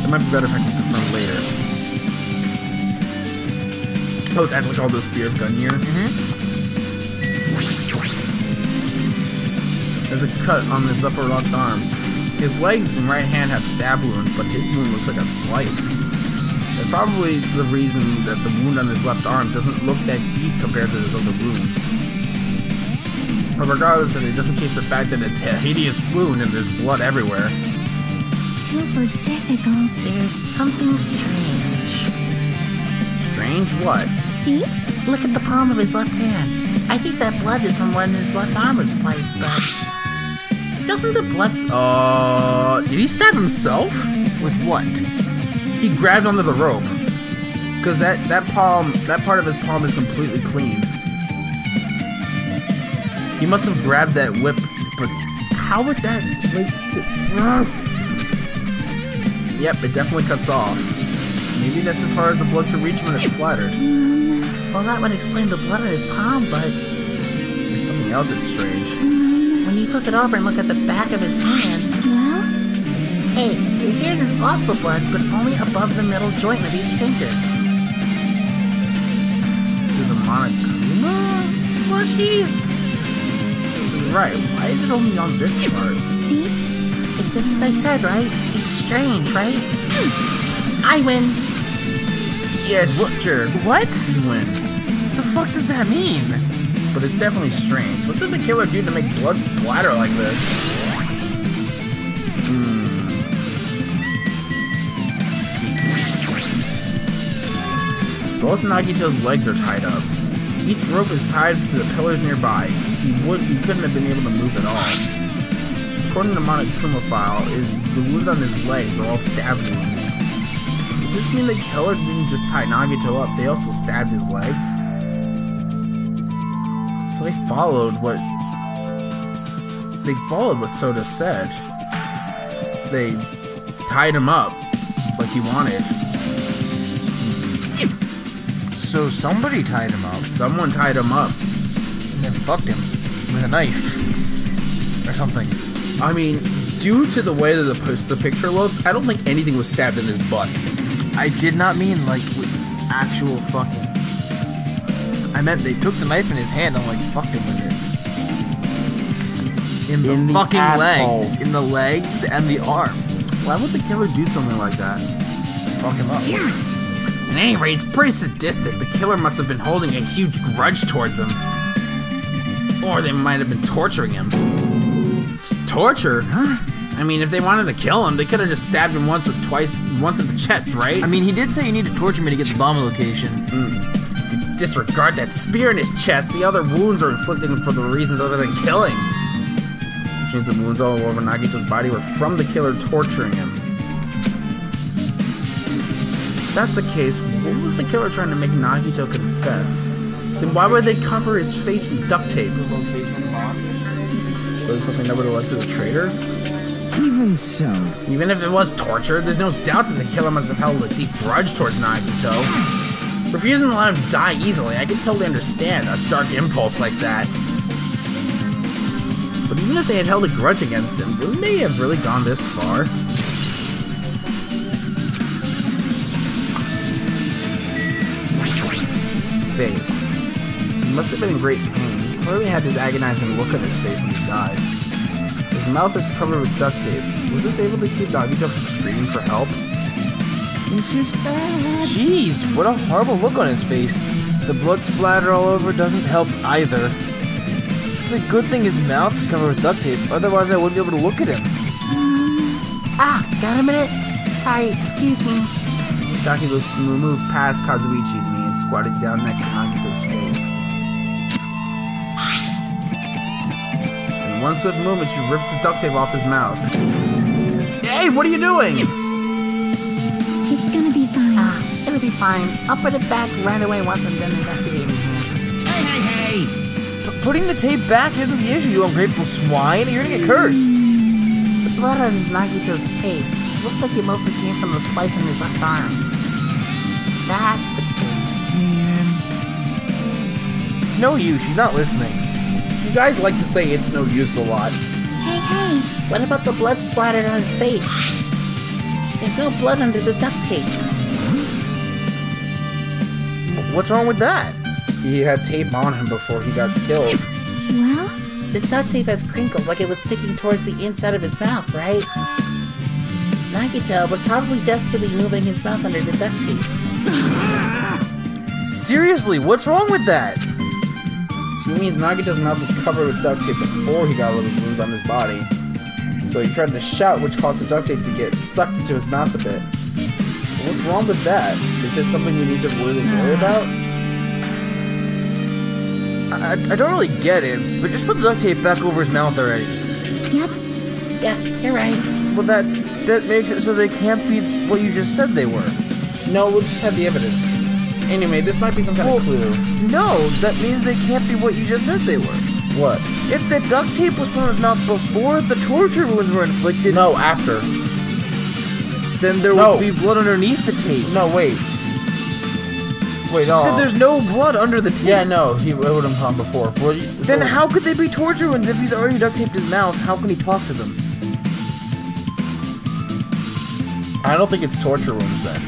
It might be better if I can confirm later. Oh, it's actually called the Spear of Gungnir. There's a cut on his upper left arm. His legs and right hand have stab wounds, but his wound looks like a slice. That's probably the reason that the wound on his left arm doesn't look that deep compared to his other wounds. But regardless of it, doesn't change the fact that it's a hideous wound and there's blood everywhere. Super difficult. There's something strange. Strange what? See? Look at the palm of his left hand. I think that blood is from when his left arm was sliced, but doesn't the blood... Did he stab himself? With what? He grabbed onto the rope. Because that part of his palm is completely clean. He must have grabbed that whip, but how would that... Yep, it definitely cuts off. Maybe that's as far as the blood could reach when it's splattered. Well, that would explain the blood on his palm, but There's something else that's strange. when you flip it over and look at the back of his hand... Well, Hey, your hand is also blood, but only above the middle joint of each finger. Is it Monokuma? Mushy! Right, why is it only on this part? see? It's just as I said, right? It's strange, right? I win. Yes, sure. What? You win. The fuck does that mean? But it's definitely strange. What did the killer do to make blood splatter like this? Both Nagito's legs are tied up. Each rope is tied to the pillars nearby. He couldn't have been able to move at all. According to Monokuma file, the wounds on his legs are all stab wounds. Does this mean the killer didn't just tie Nagito up, they also stabbed his legs? So they followed what Soda said. They tied him up like he wanted. So somebody tied him up Someone tied him up. and then fucked him with a knife or something. I mean, due to the way that the picture looks, I don't think anything was stabbed in his butt. I did not mean like with actual fucking. I meant they took the knife in his hand and like fucked him with it. In the fucking asshole. legs. In the legs and the arm. Why would the killer do something like that? Fuck him up. Damn it! At any rate, it's pretty sadistic. The killer must have been holding a huge grudge towards him. Or they might have been torturing him. Torture? Huh? I mean, if they wanted to kill him, they could have just stabbed him once in the chest, right? I mean, he did say you need to torture me to get the bomb location. Disregard that spear in his chest. The other wounds are inflicted for the reasons other than killing. Which means the wounds all over Nagito's body were from the killer torturing him. If that's the case, what was the killer trying to make Nagito confess? Then why would they cover his face with duct tape? The location of the bombs? Was it something that would have led to the traitor? Even so. Even if it was torture, there's no doubt that the killer must have held a deep grudge towards Nagito. Refusing to let him die easily, I can totally understand a dark impulse like that. But even if they had held a grudge against him, wouldn't they have really gone this far? Face. He must have been in great pain. He clearly had this agonizing look on his face when he died. His mouth is covered with duct tape. Was this able to keep Nagito from screaming for help? This is bad. Jeez, what a horrible look on his face. The blood splatter all over doesn't help either. It's a good thing his mouth is covered with duct tape, otherwise I wouldn't be able to look at him. Ah, got a minute? Sorry, excuse me. Saki moved past Kazuichi and me and squatted down next to Nagito's face. In one swift movement, she ripped the duct tape off his mouth. Hey, what are you doing? It's gonna be fine. Ah, it'll be fine. I'll put it back right away once I'm done investigating here. Hey! Putting the tape back isn't the issue, you ungrateful swine. You're gonna get cursed. The blood on Nagito's face looks like it mostly came from the slice on his left arm. That's the case. It's no use, she's not listening. You guys like to say it's no use a lot. Hey, hey. What about the blood splattered on his face? There's no blood under the duct tape. What's wrong with that? He had tape on him before he got killed. Well, The duct tape has crinkles like it was sticking towards the inside of his mouth, right? Nagito was probably desperately moving his mouth under the duct tape. Seriously, what's wrong with that? She means Nagito's mouth was covered with duct tape before he got all those wounds on his body. So he tried to shout, which caused the duct tape to get sucked into his mouth a bit. What's wrong with that? Is this something we need to really worry about? I don't really get it, but just put the duct tape back over his mouth already. yep. Yeah, you're right. Well, that makes it so they can't be what you just said they were. No, we'll just have the evidence. Anyway, this might be some kind of clue. No, that means they can't be what you just said they were. What? If the duct tape was put on his mouth before the torture wounds were inflicted, No, after. then there No. would be blood underneath the tape. No, wait. Wait, You said there's no blood under the tape. Yeah, no, he would have come before. Well, Then how could they be torture wounds if he's already duct taped his mouth? How can he talk to them? I don't think it's torture wounds then,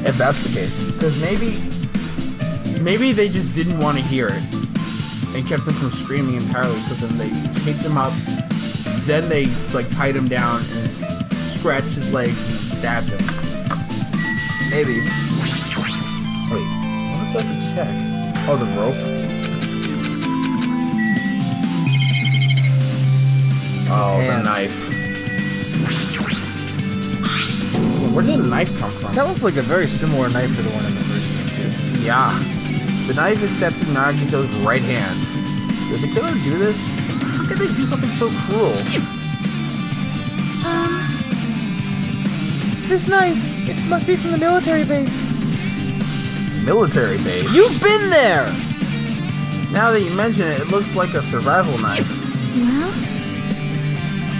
if that's the case. Because maybe they just didn't want to hear it and kept him from screaming entirely. So then they taped him up. Then they like tied him down and scratched his legs and stabbed him. Maybe. Wait, what is that to check? Oh, the rope. Oh, the hand. knife. Where did the knife come from? That was like a very similar knife to the one in the first game. Yeah. The knife is stepped in Nagito's right hand. Did the killer do this? How could they do something so cruel? This knife, it must be from the military base. Military base? You've been there! Now that you mention it, it looks like a survival knife. Well,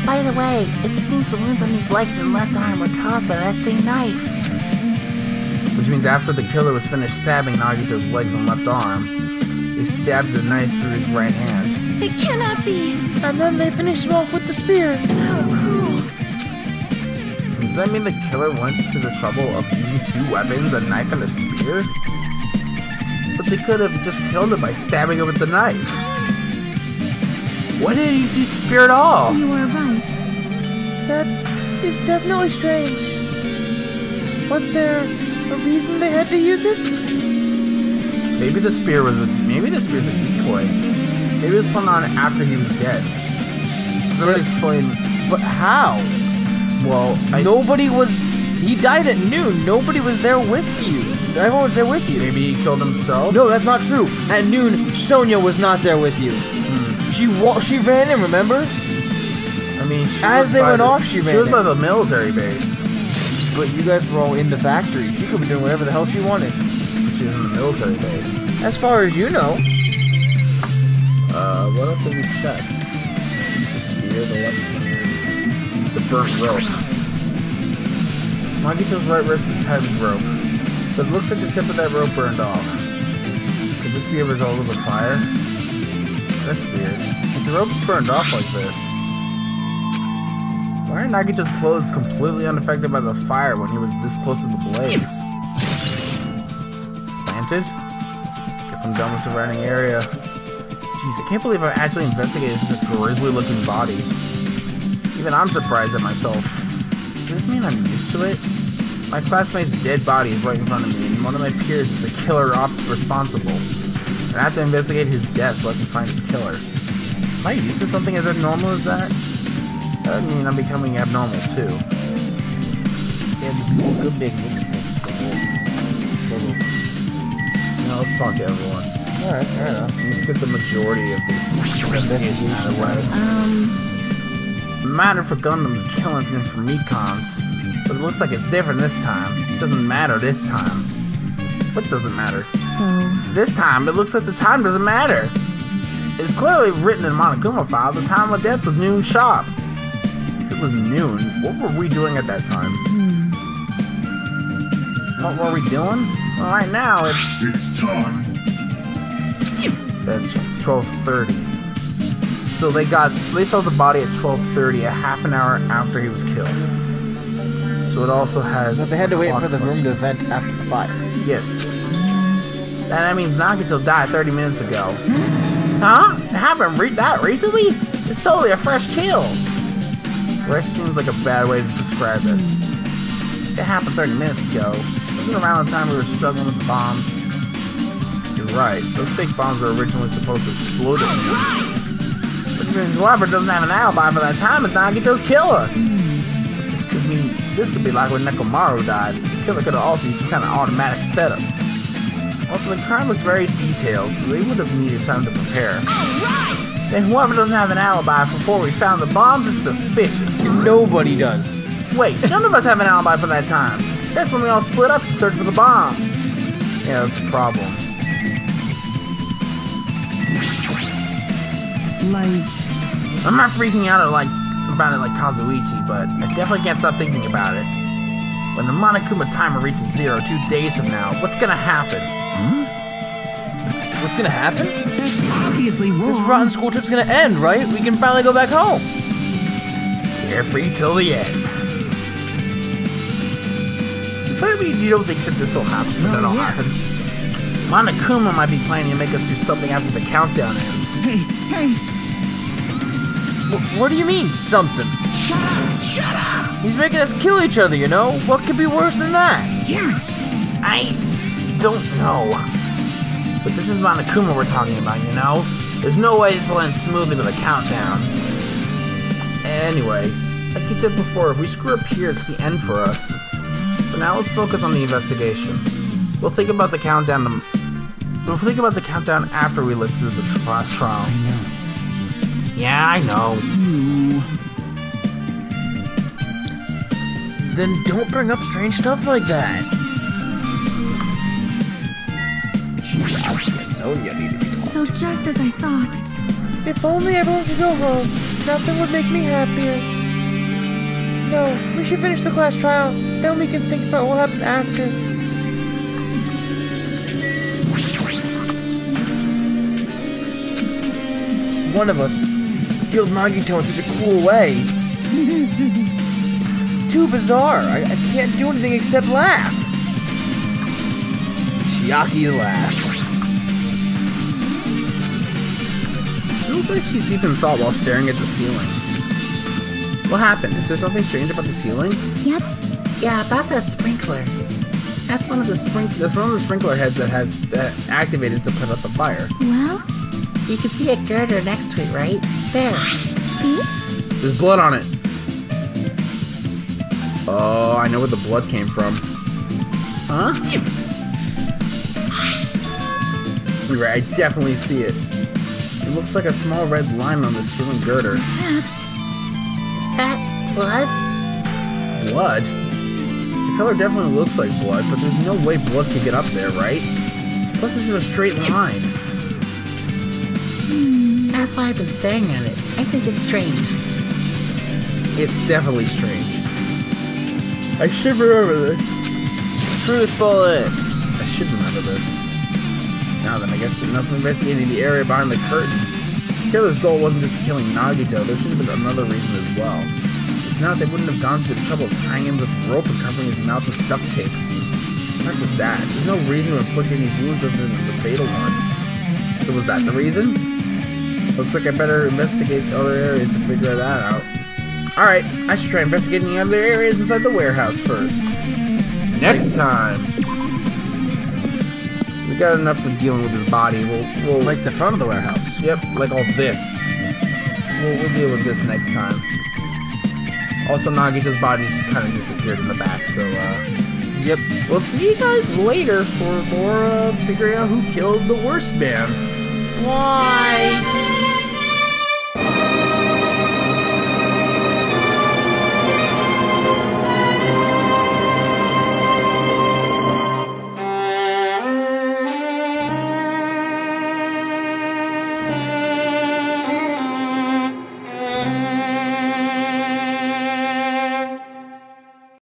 By the way, it seems the wounds on his legs and left arm were caused by that same knife. Which means after the killer was finished stabbing Nagito's legs and left arm, he stabbed the knife through his right hand. It cannot be! And then they finished him off with the spear. How cruel! Does that mean the killer went to the trouble of using two weapons, a knife and a spear? But they could have just killed him by stabbing him with the knife. Why didn't he use the spear at all? you are right. That is definitely strange. Was there a reason they had to use it? Maybe the spear's a decoy. Maybe it was put on after he was dead. Somebody explain. But how? Well, He died at noon. Nobody was there with you. Everyone was there with you. maybe he killed himself. No, that's not true. At noon, Sonia was not there with you. She ran in, remember? I mean, As they went off, she ran She was in. by the military base. But you guys were all in the factory. She could be doing whatever the hell she wanted. She was in the military base. As far as you know. What else did we check? The spear, the left hand, the burnt rope. Nagito's right wrist is tied with rope, but it looks like the tip of that rope burned off. Could this be a result of the fire? That's weird. If the rope's burned off like this, why are Nagito's clothes completely unaffected by the fire when he was this close to the blaze? Planted? Guess I'm done with the surrounding area. Jeez, I can't believe I actually investigated such a grisly-looking body. Even I'm surprised at myself. Does this mean I'm used to it? My classmate's dead body is right in front of me, and one of my peers is the killer responsible. And I have to investigate his death so I can find his killer. Am I used to something as abnormal as that? That would mean I'm becoming abnormal too. And good big mixtape. Let's talk to everyone. Alright, fair enough. Let's get the majority of this investigation out of the way. Matter for Gundam's killing things from Mekons, but it looks like it's different this time. It doesn't matter this time. What doesn't matter? So, This time, it looks like the time doesn't matter. It is clearly written in Monokuma file the time of death was noon sharp. If it was noon, what were we doing at that time? What were we doing? Well, right now, it's time. That's 12:30. So they saw the body at 12:30, a half an hour after he was killed. So it also has. But they had to wait for the room to vent after the fire. Yes. And that means Nagito died 30 minutes ago. Huh? It happened that recently? It's totally a fresh kill. Fresh seems like a bad way to describe it. It happened 30 minutes ago. It wasn't around the time we were struggling with the bombs. You're right. Those fake bombs were originally supposed to explode. Which means whoever doesn't have an alibi for that time is Nagito's killer. This could be like when Nekomaru died. The killer could have also used some kind of automatic setup. Also, the crime was very detailed, so they would have needed time to prepare. Then whoever doesn't have an alibi before we found the bombs is suspicious. Nobody does. Wait, none of us have an alibi for that time. That's when we all split up to search for the bombs. Yeah, that's a problem. I'm not freaking out about it like Kazuichi, but I definitely can't stop thinking about it. When the Monokuma timer reaches 0 2 days from now, what's gonna happen? What's gonna happen? That's obviously wrong. This rotten school trip's gonna end, right? We can finally go back home. Carefree till the end. Does that mean you don't think that this will happen? That'll happen. Monokuma might be planning to make us do something after the countdown ends. Hey! What do you mean, something? Shut up! He's making us kill each other, you know? What could be worse than that? Damn it! I don't know. But this is Monokuma we're talking about, you know? There's no way this will end smoothly with a countdown. Anyway, like you said before, if we screw up here, it's the end for us. For now, let's focus on the investigation. We'll think about the countdown. We'll think about the countdown after we live through the last trial. I know. Yeah, I know. Then don't bring up strange stuff like that. Sonya needed to be taught. So just as I thought. If only everyone could go home, nothing would make me happier. No, we should finish the class trial, then we can think about what will happen after. One of us killed Nagito in such a cool way. It's too bizarre. I can't do anything except laugh. Chiaki laughs. She looks like she's deep in thought while staring at the ceiling. What happened? Is there something strange about the ceiling? Yep. Yeah, about that sprinkler. That's one of the sprinkler heads that activated to put out the fire. Well? You can see a girder next to it, right? There. See? There's blood on it. Oh, I know where the blood came from. Huh? You're right, I definitely see it. It looks like a small red line on the ceiling girder. Perhaps. Is that blood? Blood? The color definitely looks like blood, but there's no way blood could get up there, right? Plus, this is a straight line. That's why I've been staring at it. I think it's strange. It's definitely strange. I should remember this. Truth bullet. I should remember this. Now then, I guess enough of investigating the area behind the curtain. Killer's goal wasn't just killing Nagito, there should have been another reason as well. If not, they wouldn't have gone through the trouble of tying him with rope and covering his mouth with duct tape. Not just that, there's no reason to inflict any wounds other than the fatal one. So was that the reason? Looks like I better investigate other areas to figure that out. Alright, I should try investigating the other areas inside the warehouse first. Next time! So we got enough for dealing with his body. We'll Like the front of the warehouse. Yep, like all this. We'll deal with this next time. Also, Nagito's body just kind of disappeared in the back, so, yep. We'll see you guys later for more, figuring out who killed the worst man. Why?